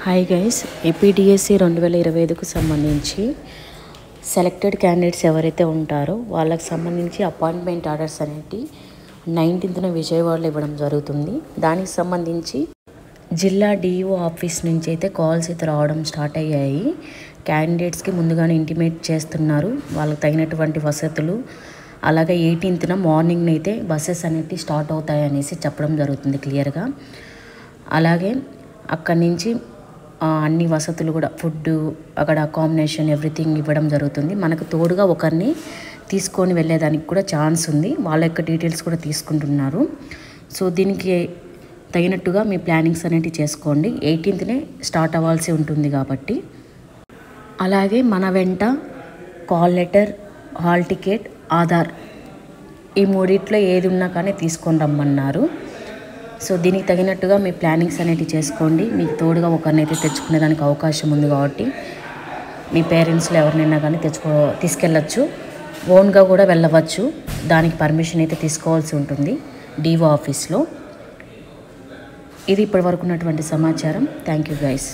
Hi guys, APDSC 2025కు సంబంధించి selected candidates ఎవరైతే ఉంటారో వాళ్ళకి సంబంధించి అపాయింట్మెంట్ ఆర్డర్స్ అనేవి 19న విజయవాడలో ఇవ్వడం జరుగుతుంది. దానికి సంబంధించి జిల్లా డిఈఓ ఆఫీస్ నుంచి అయితే కాల్స్ అయితే రావడం స్టార్ట్ అయ్యాయి. క్యాండిడేట్స్కి ముందుగానే ఇంటిమేట్ చేస్తున్నారు వాళ్ళకి తగినటువంటి వసతులు. అలాగే 18న మార్నింగ్ అయితే బస్సెస్ అనేవి స్టార్ట్ అవుతాయి అనేసి చెప్పడం జరుగుతుంది క్లియర్గా. అలాగే అక్కడి నుంచి అన్ని వసతులు కూడా, ఫుడ్, అక్కడ అకామిడేషన్, ఎవ్రీథింగ్ ఇవ్వడం జరుగుతుంది. మనకు తోడుగా ఒకరిని తీసుకొని వెళ్ళేదానికి కూడా ఛాన్స్ ఉంది. వాళ్ళ యొక్క డీటెయిల్స్ కూడా తీసుకుంటున్నారు. సో దీనికి తగినట్టుగా మీ ప్లానింగ్స్ అనేవి చేసుకోండి. 18నే స్టార్ట్ అవ్వాల్సి ఉంటుంది కాబట్టి. అలాగే మన వెంట call letter, hall ticket, Aadhaar ఈ మూడిట్లో ఏది ఉన్నా కానీ తీసుకొని రమ్మన్నారు. సో దీనికి తగినట్టుగా మీ ప్లానింగ్స్ అనేవి చేసుకోండి. మీకు తోడుగా ఒకరినైతే తెచ్చుకునేదానికి అవకాశం ఉంది కాబట్టి మీ పేరెంట్స్లో ఎవరినైనా కానీ తీసుకెళ్ళచ్చు. ఓన్గా కూడా వెళ్ళవచ్చు. దానికి పర్మిషన్ అయితే తీసుకోవాల్సి ఉంటుంది డిఓ ఆఫీస్లో. ఇది ఇప్పటి వరకు ఉన్నటువంటి సమాచారం. Thank you guys.